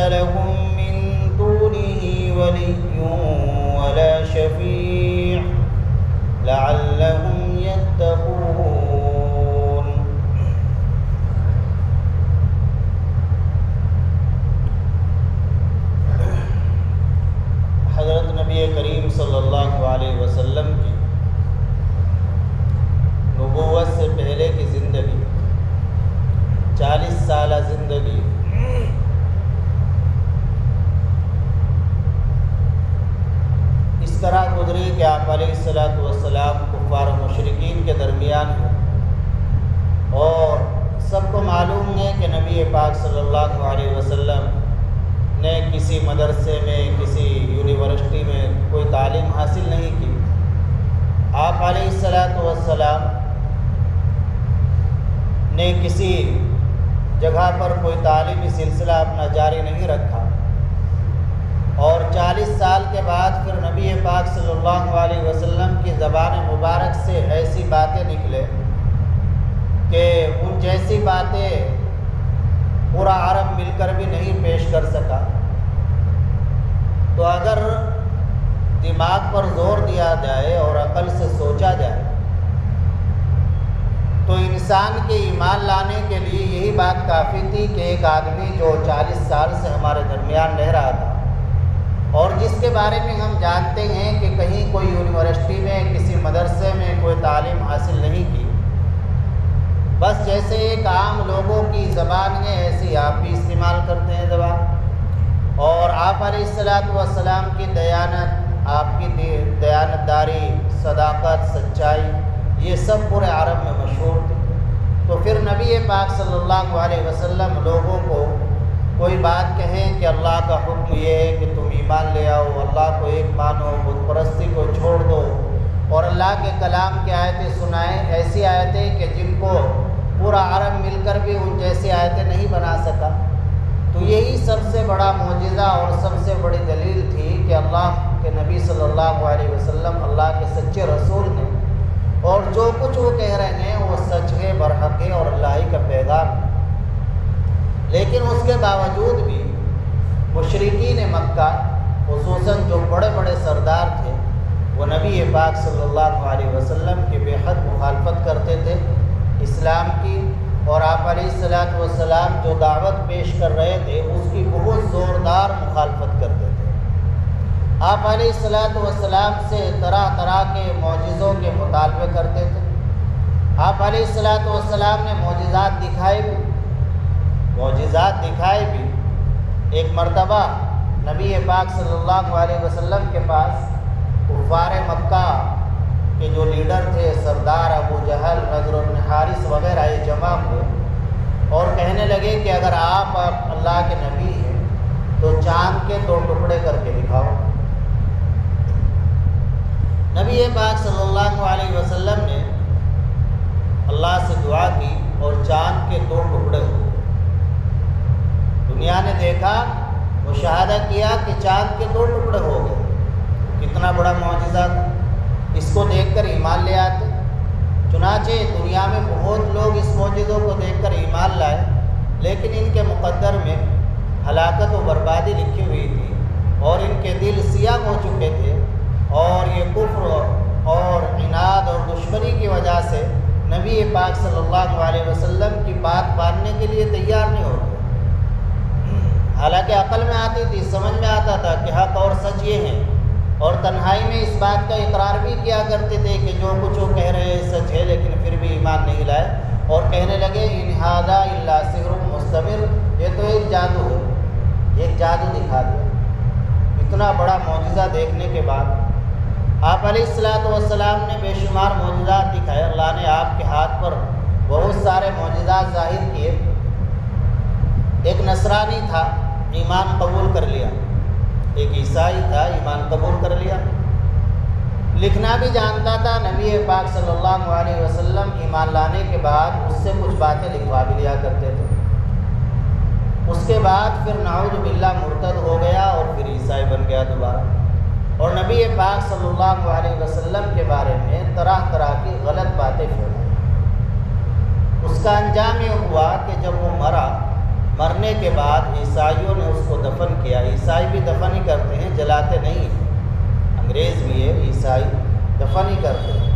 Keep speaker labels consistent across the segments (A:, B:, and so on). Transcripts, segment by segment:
A: لهم من دونه ولي ولا شفيع لعلهم يتقون۔ حضرت نبی کریم صلی اللہ علیہ وسلم کی نبوت سے پہلے کی زندگی، 40 سالہ زندگی، اس طرح گزری کہ آپ علیہ السلام کفار و مشرکین کے درمیان ہیں، اور سب کو معلوم ہے کہ نبی پاک صلی اللہ علیہ وسلم نے کسی مدرسے میں، کسی یونیورسٹی میں کوئی تعلیم حاصل نہیں کی۔ آپ علیہ السلام نے کسی جگہ پر کوئی تعلیمی سلسلہ اپنا جاری نہیں رکھا، اور 40 سال کے بعد پھر نبی پاک صلی اللہ علیہ وسلم کی زبان مبارک سے ایسی باتیں نکلے کہ ان جیسی باتیں پورا عرب مل کر بھی نہیں پیش کر سکا۔ تو اگر دماغ پر زور دیا جائے اور عقل سے سوچا جائے تو انسان کے ایمان لانے کے لیے یہی بات کافی تھی کہ ایک آدمی جو 40 سال سے ہمارے درمیان رہ رہا تھا، اور جس کے بارے میں ہم جانتے ہیں کہ کہیں کوئی یونیورسٹی میں، کسی مدرسے میں کوئی تعلیم حاصل نہیں کی، بس جیسے ایک عام لوگوں کی زبان ہے ایسی آپ بھی استعمال کرتے ہیں زبان، اور آپ علیہ السلام کی دیانت، آپ کی دیانتداری، صداقت، سچائی، یہ سب پورے عرب میں مشہور تھی۔ تو پھر نبی پاک صلی اللہ علیہ وسلم لوگوں کو کوئی بات کہیں کہ اللہ کا حکم یہ ہے کہ تم ایمان لے آؤ، اللہ کو ایک مانو، بت پرستی کو چھوڑ دو، اور اللہ کے کلام کی آیتیں سنائیں، ایسی آیتیں کہ جن کو پورا عرب مل کر بھی ان جیسی آیتیں نہیں بنا سکا۔ تو یہی سب سے بڑا معجزہ اور سب سے بڑی دلیل تھی کہ اللہ کے نبی صلی اللہ علیہ وسلم اللہ کے سچے رسول ہیں، اور جو کچھ وہ کہہ رہے ہیں وہ سچ ہے، برحق ہے، اور اللہ ہی کا پیغام ہے۔ لیکن اس کے باوجود بھی مشرکین مکہ، خصوصاً جو بڑے بڑے سردار تھے، وہ نبی پاک صلی اللہ علیہ وسلم کی بے حد مخالفت کرتے تھے اسلام کی، اور آپ علیہ السلام جو دعوت پیش کر رہے تھے اس کی بہت زوردار مخالفت کرتے تھے۔ آپ علیہ السلام سے طرح طرح کے معجزوں کے مطالبے کرتے تھے۔ آپ علیہ السلام نے معجزات دکھائے بھی۔ ایک مرتبہ نبی پاک صلی اللہ علیہ وسلم کے پاس کفار مکہ کے جو لیڈر تھے، سردار ابو جہل، نضر بن حارث وغیرہ، یہ جمع ہوئے اور کہنے لگے کہ اگر آپ اللہ کے نبی ہیں تو چاند کے 2 ٹکڑے کر کے دکھاؤ۔ نبی پاک صلی اللہ علیہ وسلم نے اللہ سے دعا کی اور چاند کے 2 ٹکڑے ہوئے۔ دنیا نے دیکھا، مشاہدہ کیا کہ چاند کے 2 ٹکڑے ہو گئے۔ کتنا بڑا معجزہ تھا، اس کو دیکھ کر ایمان لے آتے۔ چنانچہ دنیا میں بہت لوگ اس معجزوں کو دیکھ کر ایمان لائے، لیکن ان کے مقدر میں ہلاکت و بربادی لکھی ہوئی تھی، اور ان کے دل سیاہ ہو چکے تھے، اور یہ کفر اور عناد اور دشمنی کی وجہ سے نبی پاک صلی اللہ علیہ وسلم کی بات ماننے کے لیے تیار نہیں ہوتے۔ حالانکہ عقل میں آتی تھی، سمجھ میں آتا تھا کہ حق اور سچ یہ ہیں، اور تنہائی میں اس بات کا اقرار بھی کیا کرتے تھے کہ جو کچھ وہ کہہ رہے ہیں سچ ہے، لیکن پھر بھی ایمان نہیں لائے، اور کہنے لگے ان ھذا الا سحر مستمر، یہ تو ایک جادو ہے، ایک جادو دکھا دیا۔ اتنا بڑا معجزہ دیکھنے کے بعد آپ علیہ السلام نے بے شمار معجزات دکھائے۔ اللہ نے آپ کے ہاتھ پر بہت سارے معجزات ظاہر کیے۔ ایک نصرانی تھا، ایمان قبول کر لیا، ایک عیسائی تھا، ایمان قبول کر لیا، لکھنا بھی جانتا تھا۔ نبی پاک صلی اللہ علیہ وسلم ایمان لانے کے بعد اس سے کچھ باتیں لکھوا بھی لیا کرتے تھے۔ اس کے بعد پھر نعوذ باللہ مرتد ہو گیا اور پھر عیسائی بن گیا دوبارہ، اور نبی پاک صلی اللہ علیہ وسلم کے بارے میں طرح طرح کی غلط باتیں پھیلائی۔ اس کا انجام یہ ہوا کہ جب وہ مرا، مرنے کے بعد عیسائیوں نے اس کو دفن کیا۔ عیسائی بھی دفن ہی کرتے ہیں، جلاتے نہیں ہیں، انگریز بھی ہے، عیسائی دفن ہی کرتے ہیں۔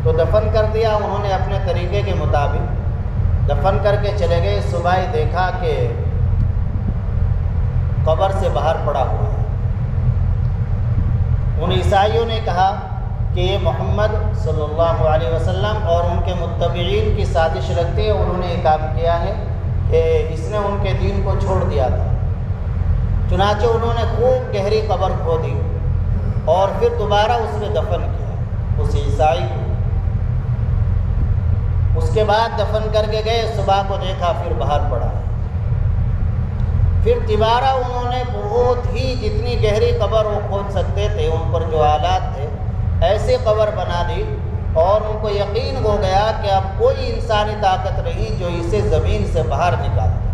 A: تو دفن کر دیا انہوں نے اپنے طریقے کے مطابق، دفن کر کے چلے گئے۔ صبح ہی دیکھا کہ قبر سے باہر پڑا ہوا ہے۔ ان عیسائیوں نے کہا کہ یہ محمد صلی اللہ علیہ وسلم اور ان کے متبعین کی سازش رکھتے ہیں، انہوں نے یہ کام کیا ہے کہ اس نے ان کے دین کو چھوڑ دیا تھا۔ چنانچہ انہوں نے خوب گہری قبر کھودی اور پھر دوبارہ اس میں دفن کیا اس عیسائی کو۔ اس کے بعد دفن کر کے گئے، صبح کو دیکھا پھر باہر پڑا۔ پھر دوبارہ انہوں نے بہت ہی جتنی گہری قبر وہ کھود سکتے تھے، ان پر جو آلات تھے، ایسے قبر بنا دی اور ان کو یقین ہو گیا کہ اب کوئی انسانی طاقت نہیں جو اسے زمین سے باہر نکال دے۔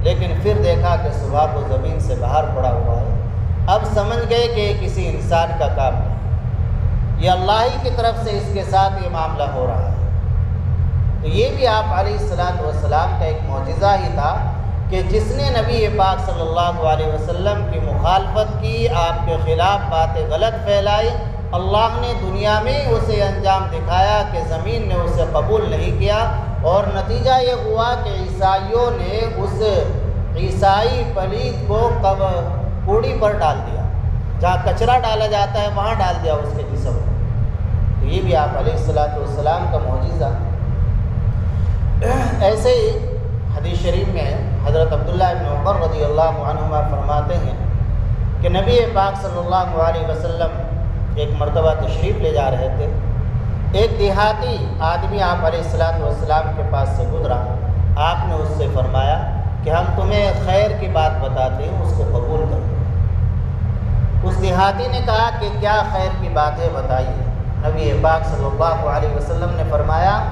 A: لیکن پھر دیکھا کہ صبح کو زمین سے باہر پڑا ہوا ہے۔ اب سمجھ گئے کہ یہ کسی انسان کا کام نہیں، یہ اللہ ہی کی طرف سے اس کے ساتھ یہ معاملہ ہو رہا ہے۔ تو یہ بھی آپ علیہ السلام کا ایک معجزہ ہی تھا کہ جس نے نبی پاک صلی اللہ علیہ وسلم کی مخالفت کی، آپ کے خلاف باتیں غلط پھیلائی، اللہ نے دنیا میں اسے انجام دکھایا کہ زمین نے اسے قبول نہیں کیا، اور نتیجہ یہ ہوا کہ عیسائیوں نے اس عیسائی پلید کو کوڑی پر ڈال دیا، جہاں کچرا ڈالا جاتا ہے وہاں ڈال دیا اس کے جسم کو۔ تو یہ بھی آپ علیہ السلام کا معجزہ۔ ایسے ہی حدیث شریف میں حضرت عبداللہ ابن عمر رضی اللہ عنہما فرماتے ہیں کہ نبی پاک صلی اللہ علیہ وسلم ایک مرتبہ تشریف لے جا رہے تھے۔ ایک دیہاتی آدمی آپ علیہ السلام کے پاس سے گزرا۔ آپ نے اس سے فرمایا کہ ہم تمہیں خیر کی بات بتاتے ہیں، اس کو قبول کرو۔ اس دیہاتی نے کہا کہ کیا خیر کی بات ہے، بتائیے۔ نبی پاک صلی اللہ علیہ وسلم نے فرمایا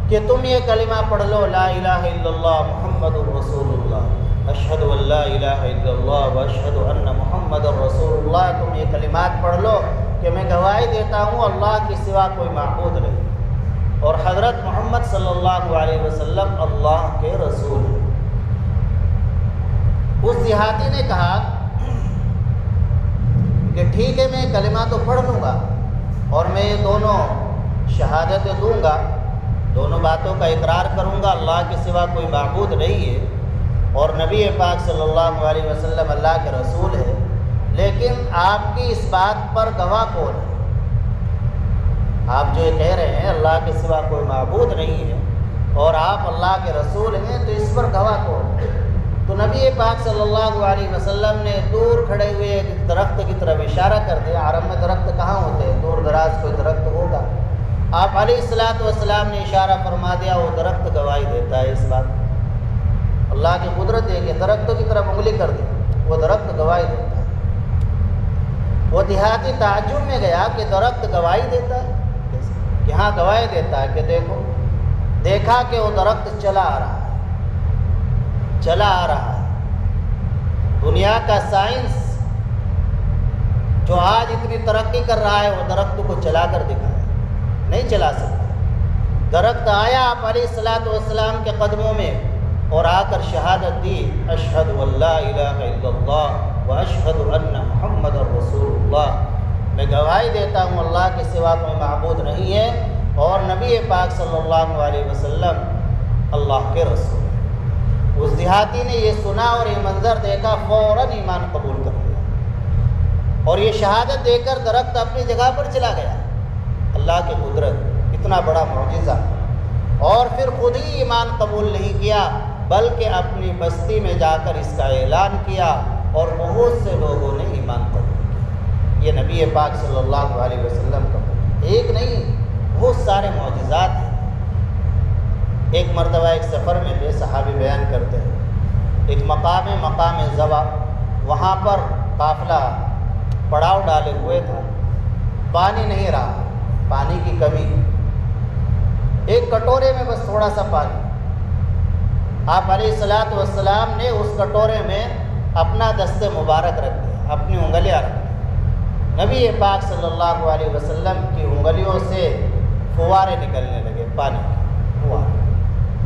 A: کہ تم یہ کلمہ پڑھ لو، لا الہ الا اللہ محمد الرسول اللہ، اشہد ان لا الہ الا اللہ واشہد ان محمد الرسول اللہ۔ تم یہ کلمات پڑھ لو کہ میں گواہی دیتا ہوں اللہ کے سوا کوئی معبود نہیں، اور حضرت محمد صلی اللہ علیہ وسلم اللہ کے رسول ہیں۔ اس دیہاتی نے کہا کہ ٹھیک ہے، میں کلمہ تو پڑھ لوں گا اور میں یہ دونوں شہادتیں دوں گا، دونوں باتوں کا اقرار کروں گا، اللہ کے سوا کوئی معبود نہیں ہے اور نبی پاک صلی اللہ علیہ وسلم اللہ کے رسول ہے، لیکن آپ کی اس بات پر گواہ کون ہے؟ آپ جو یہ کہہ رہے ہیں اللہ کے سوا کوئی معبود نہیں ہے اور آپ اللہ کے رسول ہیں، تو اس پر گواہ کون ہے؟ تو نبی پاک صلی اللہ علیہ وسلم نے دور کھڑے ہوئے ایک درخت کی طرف اشارہ کر دیا۔ عرب میں درخت کہاں ہوتے ہیں؟ دور دراز کوئی درخت ہوگا۔ آپ علیہ السلام نے اشارہ فرما دیا، وہ درخت گواہی دیتا ہے اس بات۔ اللہ کی قدرت ہے کہ درختوں کی طرف انگلی کر دی، وہ درخت گواہی دیتا ہے۔ وہ دیہاتی تعجب میں گیا کہ درخت گواہی دیتا ہے، کہ ہاں گواہی دیتا ہے، کہ دیکھا کہ وہ درخت چلا آ رہا ہے۔ دنیا کا سائنس جو آج اتنی ترقی کر رہا ہے، وہ درخت کو چلا کر دکھایا، نہیں چلا سکتا۔ درخت آیا آپ علیہ السلام کے قدموں میں اور آ کر شہادت دی، اشہد ان لا الہ الا اللہ واشہد ان محمد رسول اللہ، میں گواہی دیتا ہوں اللہ کے سوا کوئی معبود نہیں ہے اور نبی پاک صلی اللہ علیہ وسلم اللہ کے رسول۔ اس دیہاتی نے یہ سنا اور یہ منظر دیکھا، فوراً ایمان قبول کر لیا اور یہ شہادت دے کر درخت اپنی جگہ پر چلا گیا۔ اللہ کی قدرت، اتنا بڑا معجزہ، اور پھر خود ہی ایمان قبول نہیں کیا بلکہ اپنی بستی میں جا کر اس کا اعلان کیا اور بہت سے لوگوں نے ایمان قبول کیا۔ یہ نبی پاک صلی اللہ علیہ وسلم کا ایک نہیں، بہت سارے معجزات ہیں۔ ایک مرتبہ ایک سفر میں تھے، صحابی بیان کرتے ہیں، ایک مقام زوا، وہاں پر قافلہ پڑاؤ ڈالے ہوئے تھا، پانی نہیں رہا، پانی کی کمی، ایک کٹورے میں بس تھوڑا سا پانی۔ آپ علیہ السلام نے اس کٹورے میں اپنا دست مبارک رکھ دیا، اپنی انگلیاں رکھ دی۔ نبی پاک صلی اللہ علیہ وسلم کی انگلیوں سے فوارے نکلنے لگے، پانی کے فوارے۔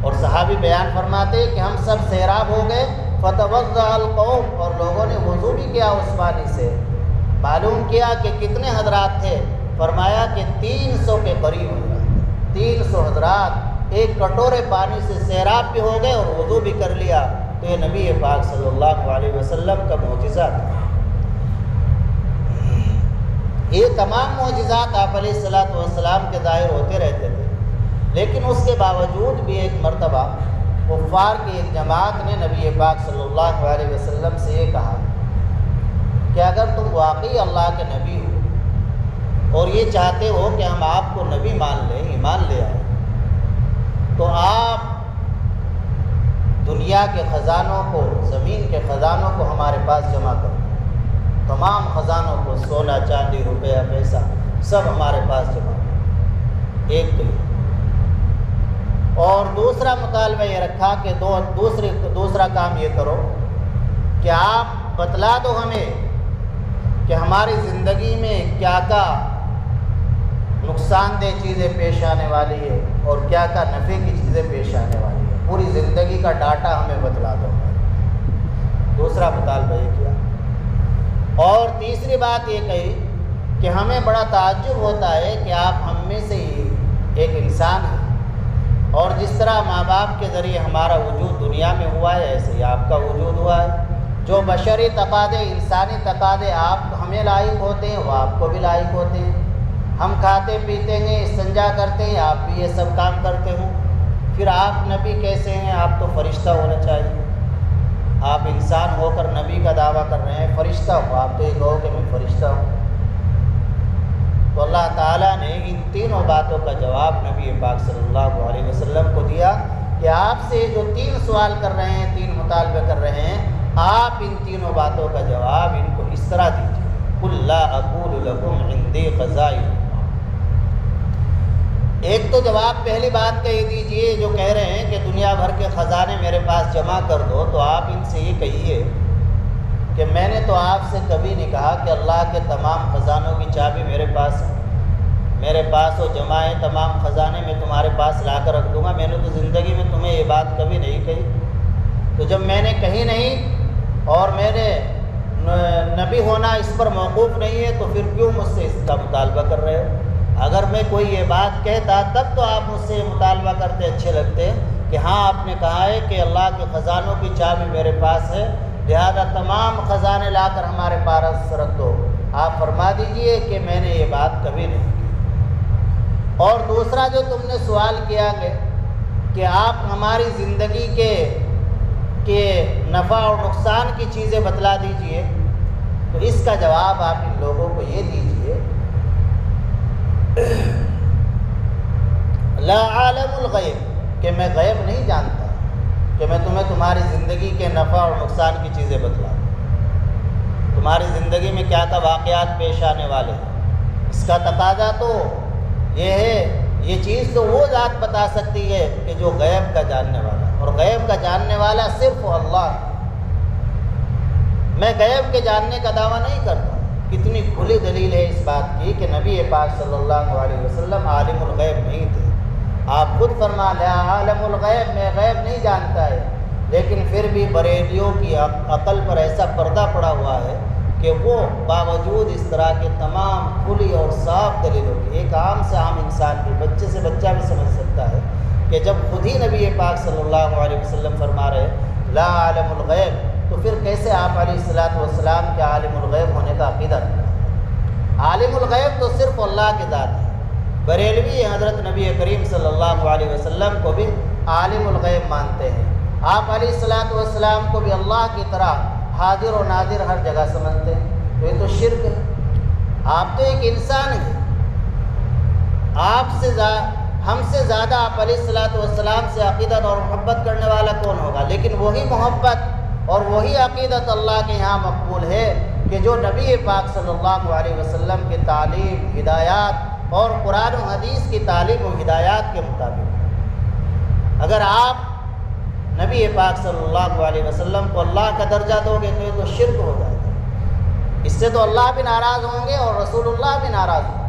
A: اور صحابی بیان فرماتے کہ ہم سب سیراب ہو گئے، فتوضأ القوم، اور لوگوں نے وضو بھی کیا اس پانی سے۔ معلوم کیا کہ کتنے حضرات تھے، فرمایا کہ 300 کے قریب حضرات، 300 حضرات ایک کٹورے پانی سے سیراب بھی ہو گئے اور وضو بھی کر لیا۔ تو یہ نبی پاک صلی اللہ علیہ وسلم کا معجزہ تھا۔ یہ تمام معجزات آپ علیہ الصلوۃ والسلام کے ظاہر ہوتے رہتے تھے، لیکن اس کے باوجود بھی ایک مرتبہ کفار کی ایک جماعت نے نبی پاک صلی اللہ علیہ وسلم سے یہ کہا کہ اگر تم واقعی اللہ کے نبی ہو اور یہ چاہتے ہو کہ ہم آپ کو نبی مان لیں، ایمان لے آئیں، تو آپ دنیا کے خزانوں کو، زمین کے خزانوں کو ہمارے پاس جمع کرو، تمام خزانوں کو، سونا چاندی روپیہ پیسہ سب ہمارے پاس جمع کرو۔ ایک تو یہ، اور دوسرا مطالبہ یہ رکھا کہ دوسرا کام یہ کرو کہ آپ بتلا دو ہمیں کہ ہماری زندگی میں کیا کیا نقصان دہ چیزیں پیش آنے والی ہے اور کیا کیا نفع کی چیزیں پیش آنے والی ہے، پوری زندگی کا ڈاٹا ہمیں بتلا دو۔ دوسرا مطالبہ یہ کیا، اور تیسری بات یہ کہی کہ ہمیں بڑا تعجب ہوتا ہے کہ آپ ہم میں سے ہی ایک انسان ہیں، اور جس طرح ماں باپ کے ذریعے ہمارا وجود دنیا میں ہوا ہے، ایسے ہی آپ کا وجود ہوا ہے۔ جو بشری تقاضے، انسانی تقاضے آپ ہمیں لائق ہوتے ہیں، وہ آپ کو بھی لائق ہوتے ہیں۔ ہم کھاتے پیتے ہیں، استنجا کرتے ہیں، آپ بھی یہ سب کام کرتے ہوں، پھر آپ نبی کیسے ہیں؟ آپ تو فرشتہ ہونا چاہیے۔ آپ انسان ہو کر نبی کا دعویٰ کر رہے ہیں، فرشتہ ہو، آپ تو یہ کہو کہ میں فرشتہ ہوں۔ تو اللہ تعالیٰ نے ان تینوں باتوں کا جواب نبی پاک صلی اللہ علیہ وسلم کو دیا کہ آپ سے جو 3 سوال کر رہے ہیں، 3 مطالبے کر رہے ہیں، آپ ان تینوں باتوں کا جواب ان کو اس طرح دیجیے۔ قُلْ لَا أَقُولُ لَكُمْ عِنْدِي خَزَائِنُ اللَّهِ۔ ایک تو جواب پہلی بات کا یہ دیجیے، جو کہہ رہے ہیں کہ دنیا بھر کے خزانے میرے پاس جمع کر دو، تو آپ ان سے یہ کہیے کہ میں نے تو آپ سے کبھی نہیں کہا کہ اللہ کے تمام خزانوں کی چابی میرے پاس ہے، میرے پاس وہ جمع ہے، تمام خزانے میں تمہارے پاس لا کر رکھ دوں گا۔ میں نے تو زندگی میں تمہیں یہ بات کبھی نہیں کہی۔ تو جب میں نے کہی نہیں اور میرے نبی ہونا اس پر موقوف نہیں ہے، تو پھر کیوں مجھ سے اس کا مطالبہ کر رہے ہو؟ اگر میں کوئی یہ بات کہتا تب تو آپ مجھ سے یہ مطالبہ کرتے، اچھے لگتے کہ ہاں آپ نے کہا ہے کہ اللہ کے خزانوں کی چابی میرے پاس ہے، لہذا تمام خزانے لا کر ہمارے پاس رکھ دو۔ آپ فرما دیجئے کہ میں نے یہ بات کبھی نہیں کی۔ اور دوسرا جو تم نے سوال کیا کہ آپ ہماری زندگی کے نفع اور نقصان کی چیزیں بتلا دیجئے، تو اس کا جواب آپ ان لوگوں کو یہ دیجئے، لا عالم الغیب، کہ میں غیب نہیں جانتا کہ میں تمہیں تمہاری زندگی کے نفع اور نقصان کی چیزیں بتلا دوں۔ تمہاری زندگی میں کیا کیا واقعات پیش آنے والے ہیں، اس کا تقاضا تو یہ ہے، یہ چیز تو وہ ذات بتا سکتی ہے کہ جو غیب کا جاننے والا، اور غیب کا جاننے والا صرف اللہ ہے۔ میں غیب کے جاننے کا دعویٰ نہیں کرتا۔ کتنی کھلی دلیل ہے اس بات کی کہ نبی پاک صلی اللہ علیہ وسلم عالم الغیب نہیں تھے۔ آپ خود فرما لیں عالم الغیب، میں غیب نہیں جانتا ہے، لیکن پھر بھی بریلیوں کی عقل پر ایسا پردہ پڑا ہوا ہے کہ وہ باوجود اس طرح کے تمام کھلی اور صاف دلیلوں کی، ایک عام سے عام انسان بھی، بچے سے بچہ بھی سمجھ سکتا ہے کہ جب خود ہی نبی پاک صلی اللہ علیہ وسلم فرما رہے لا عالم الغیب، تو پھر کیسے آپ علیہ الصلوۃ والسلام کے عالم الغیب ہونے کا عقیدہ رکھتے؟ عالم الغیب تو صرف اللہ کی ذات ہے۔ بریلوی حضرت نبی کریم صلی اللہ علیہ وسلم کو بھی عالم الغیب مانتے ہیں۔ آپ علیہ الصلوۃ والسلام کو بھی اللہ کی طرح حاضر و ناظر ہر جگہ سمجھتے ہیں، تو یہ تو شرک ہے۔ آپ تو ایک انسان ہیں، ہم سے زیادہ آپ علیہ الصلوۃ والسلام سے عقیدت اور محبت کرنے والا کون ہوگا؟ لیکن وہی محبت اور وہی عقیدت اللہ کے یہاں مقبول ہے کہ جو نبی پاک صلی اللہ علیہ وسلم کی تعلیم، ہدایات اور قرآن و حدیث کی تعلیم و ہدایات کے مطابق۔ اگر آپ نبی پاک صلی اللہ علیہ وسلم کو اللہ کا درجہ دو گے تو یہ تو شرک ہو جائے گا، اس سے تو اللہ بھی ناراض ہوں گے اور رسول اللہ بھی ناراض ہوں گے۔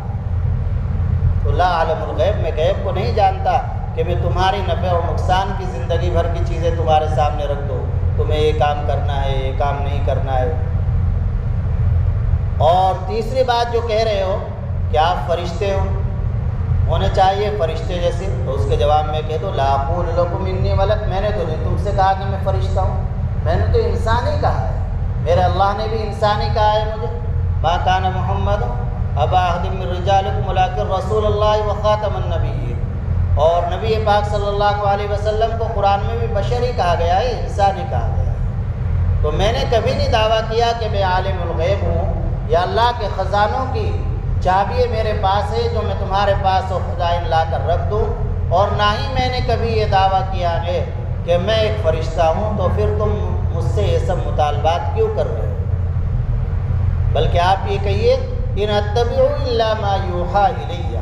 A: تو لا عالم الغیب، میں غیب کو نہیں جانتا، کہ میں تمہاری نفع اور نقصان کی زندگی بھر کی چیزیں تمہارے سامنے رکھ دوں، تمہیں یہ کام کرنا ہے، یہ کام نہیں کرنا ہے۔ اور تیسری بات جو کہہ رہے ہو کہ آپ فرشتے ہو، ہونے چاہیے فرشتے جیسے، تو اس کے جواب میں کہہ دو لا اقول لکم انی ملک، میں نے تو نہیں تم سے کہا کہ میں فرشتہ ہوں، میں نے تو انسان ہی کہا ہے، میرے اللہ نے بھی انسان ہی کہا ہے مجھے۔ ما کان محمد ابا احد من رجالکم ولکن رسول اللہ وخاتم النبیین، اور نبی پاک صلی اللہ علیہ وسلم کو قرآن میں بھی بشر ہی کہا گیا ہے، انسان ہی کہا گیا ہے۔ تو میں نے کبھی نہیں دعویٰ کیا کہ میں عالم الغیب ہوں یا اللہ کے خزانوں کی چابی میرے پاس ہے جو میں تمہارے پاس و خزائن لا کر رکھ دوں، اور نہ ہی میں نے کبھی یہ دعویٰ کیا ہے کہ میں ایک فرشتہ ہوں، تو پھر تم مجھ سے یہ سب مطالبات کیوں کر رہے ہو؟ بلکہ آپ یہ کہیے ان اتبع الا ما یوحی الیہ،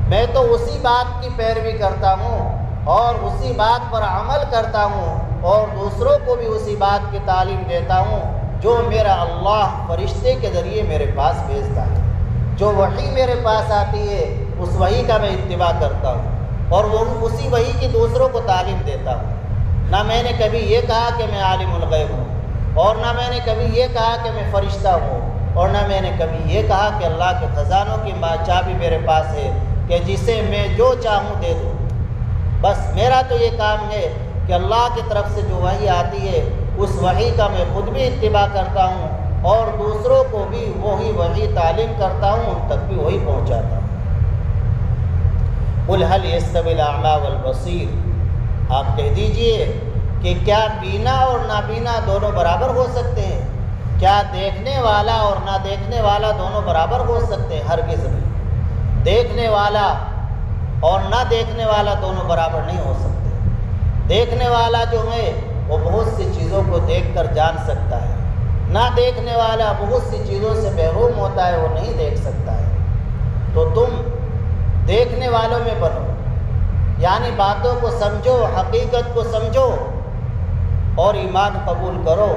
A: میں تو اسی بات کی پیروی کرتا ہوں اور اسی بات پر عمل کرتا ہوں اور دوسروں کو بھی اسی بات کی تعلیم دیتا ہوں جو میرا اللہ فرشتے کے ذریعے میرے پاس بھیجتا ہے۔ جو وحی میرے پاس آتی ہے اس وحی کا میں اتباع کرتا ہوں اور وہ اسی وحی کی دوسروں کو تعلیم دیتا ہوں۔ نہ میں نے کبھی یہ کہا کہ میں عالم الغیب ہوں، اور نہ میں نے کبھی یہ کہا کہ میں فرشتہ ہوں، اور نہ میں نے کبھی یہ کہا کہ اللہ کے خزانوں کی چابی میرے پاس ہے کہ جسے میں جو چاہوں دے دوں۔ بس میرا تو یہ کام ہے کہ اللہ کی طرف سے جو وحی آتی ہے اس وحی کا میں خود بھی اتباع کرتا ہوں اور دوسروں کو بھی وہی وحی تعلیم کرتا ہوں، ان تک بھی وہی پہنچاتا ہوں۔ قل هل يستوي الاعمى والبصير، آپ کہہ دیجئے کہ کیا بینا اور نابینا دونوں برابر ہو سکتے ہیں؟ کیا دیکھنے والا اور نہ دیکھنے والا دونوں برابر ہو سکتے ہیں؟ ہرگز نہیں۔ دیکھنے والا اور نہ دیکھنے والا دونوں برابر نہیں ہو سکتے۔ دیکھنے والا جو ہے وہ بہت سی چیزوں کو دیکھ کر جان سکتا ہے، نہ دیکھنے والا بہت سی چیزوں سے محروم ہوتا ہے، وہ نہیں دیکھ سکتا ہے۔ تو تم دیکھنے والوں میں بنو، یعنی باتوں کو سمجھو، حقیقت کو سمجھو اور ایمان قبول کرو،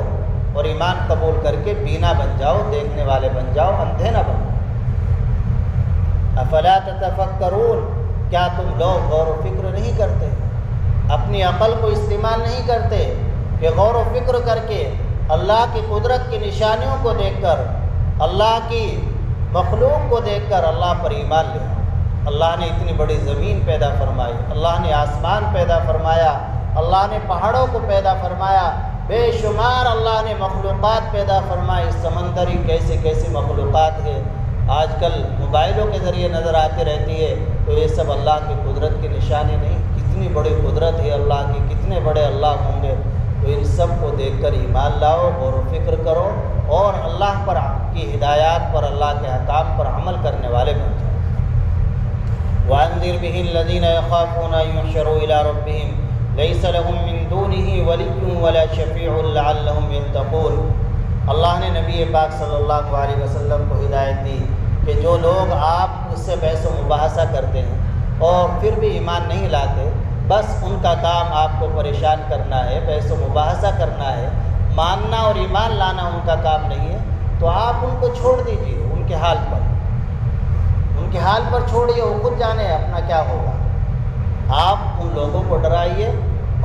A: اور ایمان قبول کر کے بینا بن جاؤ، دیکھنے والے بن جاؤ، اندھے نہ بنو۔ افلا تتفکرون، کیا تم لوگ غور و فکر نہیں کرتے؟ اپنی عقل کو استعمال نہیں کرتے کہ غور و فکر کر کے اللہ کی قدرت کی نشانیوں کو دیکھ کر، اللہ کی مخلوق کو دیکھ کر اللہ پر ایمان لے۔ اللہ نے اتنی بڑی زمین پیدا فرمائی، اللہ نے آسمان پیدا فرمایا، اللہ نے پہاڑوں کو پیدا فرمایا، بے شمار اللہ نے مخلوقات پیدا فرمائی، سمندری کیسی کیسی مخلوقات ہے، آج کل موبائلوں کے ذریعے نظر آتی رہتی ہے، تو یہ سب اللہ کی قدرت کی نشانی نہیں؟ کتنی بڑی قدرت ہے اللہ کی، کتنے بڑے اللہ ہوں گے۔ تو ان سب کو دیکھ کر ایمان لاؤ، غور و فکر کرو اور اللہ پر کی ہدایات پر، اللہ کے احکام پر عمل کرنے والے بن جاؤ۔ وَأَنذِرْ بِهِ الَّذِينَ يَخَافُونَ أَن يُحْشَرُوا إِلَىٰ رَبِّهِمْ لَيْسَ لَهُم مِّن دُونِهِ وَلِيٌّ وَلَا شَفِيعٌ لَعَلَّهُمْ يَتَّقُونَ۔ اللہ نے نبی پاک صلی اللہ علیہ وسلم کو ہدایت دی کہ جو لوگ آپ اس سے بحث و مباحثہ کرتے ہیں اور پھر بھی ایمان نہیں لاتے، بس ان کا کام آپ کو پریشان کرنا ہے، بحث و مباحثہ کرنا ہے، ماننا اور ایمان لانا ان کا کام نہیں ہے، تو آپ ان کو چھوڑ دیجیے ان کے حال پر، ان کے حال پر چھوڑیے، وہ خود جانے اپنا کیا ہوگا۔ آپ ان لوگوں کو ڈرائیے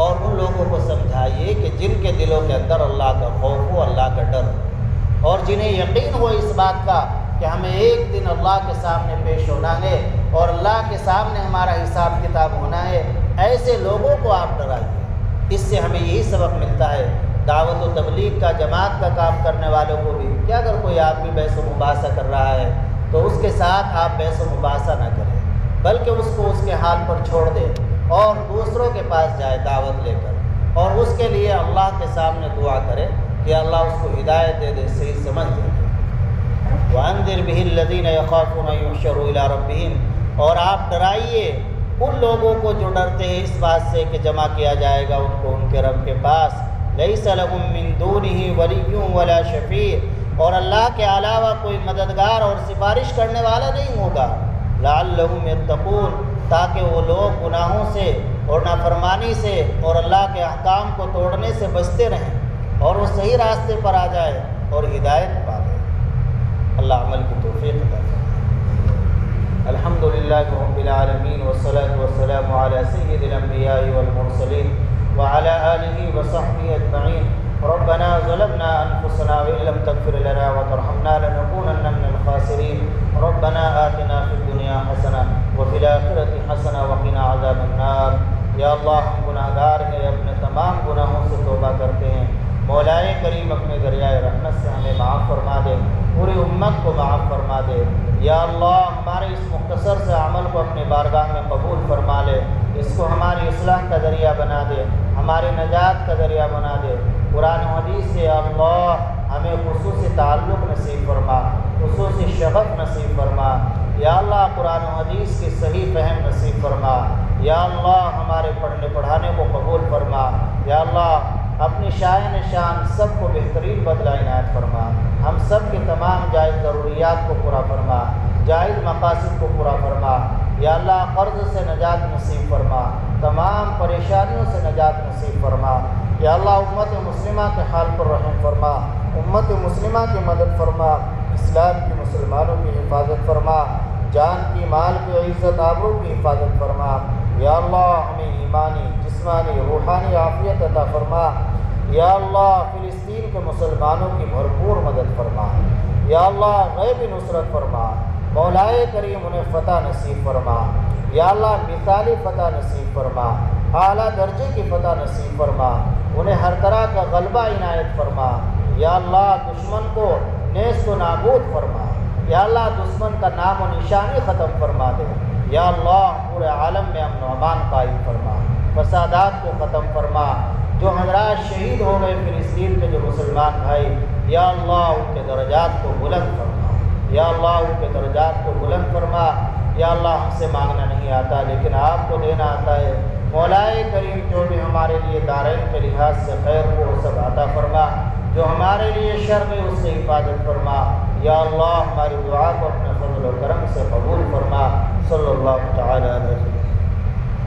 A: اور ان لوگوں کو سمجھائیے کہ جن کے دلوں کے اندر اللہ کا خوف ہو، اللہ کا ڈر ہو، اور جنہیں یقین ہو اس بات کا کہ ہمیں ایک دن اللہ کے سامنے پیش ہونا ہے اور اللہ کے سامنے ہمارا حساب کتاب ہونا ہے، ایسے لوگوں کو آپ ڈرائیے۔ اس سے ہمیں یہی سبق ملتا ہے دعوت و تبلیغ کا، جماعت کا کام کرنے والوں کو بھی، کہ اگر کوئی آدمی بحث و مباحثہ کر رہا ہے تو اس کے ساتھ آپ بحث و مباحثہ نہ کریں، بلکہ اس کو اس کے حال پر چھوڑ دیں اور دوسروں کے پاس جائے دعوت لے کر، اور اس کے لیے اللہ کے سامنے دعا کرے کہ اللہ اس کو ہدایت دے دے، صحیح سمجھ دے۔ وَأَنذِرْ بِهِ الَّذِينَ يَخَافُونَ أَن يُحْشَرُوا إِلَىٰ رَبِّهِمْ، اور آپ ڈرائیے ان لوگوں کو جو ڈرتے ہیں اس بات سے کہ جمع کیا جائے گا ان کو ان کے رب کے پاس، لَيْسَ لَهُم مِّن دُونِهِ وَلِيٌّ وَلَا شَفِيعٌ، اور اللہ کے علاوہ کوئی مددگار اور سفارش کرنے والا نہیں ہوگا، لَعَلَّهُمْ يَتَّقُونَ، تاکہ وہ لوگ گناہوں سے اور نافرمانی سے اور اللہ کے احکام کو توڑنے سے بچتے رہیں اور وہ صحیح راستے پر آ جائے اور ہدایت پا لے۔ اللہ عمل کی توفیق عطا فرمائے۔ الحمدللہ رب العالمین والصلاة والسلام علی سید الانبیاء والمرسلین وعلى آلہ وصحبہ اجمعین. ربنا ظلمنا انفسنا وان لم تغفر لنا وترحمنا لنكونن من الخاسرین. ربنا آتنا فی الدنیا حسنہ وفی الآخرۃ حسنہ وقنا عذاب النار. یا اللہ ہم گناہ گار ہیں، اپنے تمام گناہوں سے توبہ کرتے ہیں. مولائے کریم اپنے دریائے رحمت سے ہمیں معاف فرما دے، پوری امت کو معاف فرما دے. یا اللہ ہمارے اس مختصر سے عمل کو اپنے بارگاہ میں قبول فرما لے، اس کو ہماری اصلاح کا ذریعہ بنا دے، ہماری نجات کا ذریعہ بنا دے. قرآن و حدیث سے یا اللہ ہمیں خصوصی تعلق نصیب فرما، خصوصی شغف نصیب فرما. یا اللہ قرآن و حدیث کی صحیح فہم نصیب فرما. یا اللہ ہمارے پڑھنے پڑھانے کو قبول فرما. یا اللہ اپنی شائن شان سب کو بہترین بدلہ عنایت فرما. ہم سب کے تمام جائز ضروریات کو پورا فرما، جائز مقاصد کو پورا فرما. یا اللہ قرض سے نجات نصیب فرما، تمام پریشانیوں سے نجات نصیب فرما. یا اللہ امت مسلمہ کے حال پر رحم فرما، امت مسلمہ کی مدد فرما، اسلام کی مسلمانوں کی حفاظت فرما، جان کی مال کی عزت آبرو کی حفاظت فرما. یا اللہ ہمیں ایمانی جسمانی روحانی عافیت عطا فرما. یا اللہ فلسطین کے مسلمانوں کی بھرپور مدد فرما. یا اللہ غیبی نصرت فرما. مولائے کریم انہیں فتح نصیب فرما. یا اللہ مثالی فتح نصیب فرما، اعلیٰ درجے کی فتح نصیب فرما. انہیں ہر طرح کا غلبہ عنایت فرما. یا اللہ دشمن کو نیست و نابود فرما. یا اللہ دشمن کا نام و نشانی ختم فرما دے. یا اللہ پورے عالم میں امن و امان قائم فرما، فسادات کو ختم فرما. جو حضرات شہید ہو گئے فلسطین کے جو مسلمان بھائی، یا اللہ ان کے درجات کو بلند فرما. یا اللہ ان کے درجات کو بلند فرما. یا اللہ ہم سے مانگنا نہیں آتا لیکن آپ کو دینا آتا ہے. مولائے کریم جو بھی ہمارے لیے دارین کے لحاظ سے خیر کو سب عطا فرما، جو ہمارے لیے شر ہے اس سے حفاظت فرما. یا اللہ ہماری دعا کو اپنے فضل و کرم سے قبول فرما. صلی اللہ تعالی علیہ وسلم.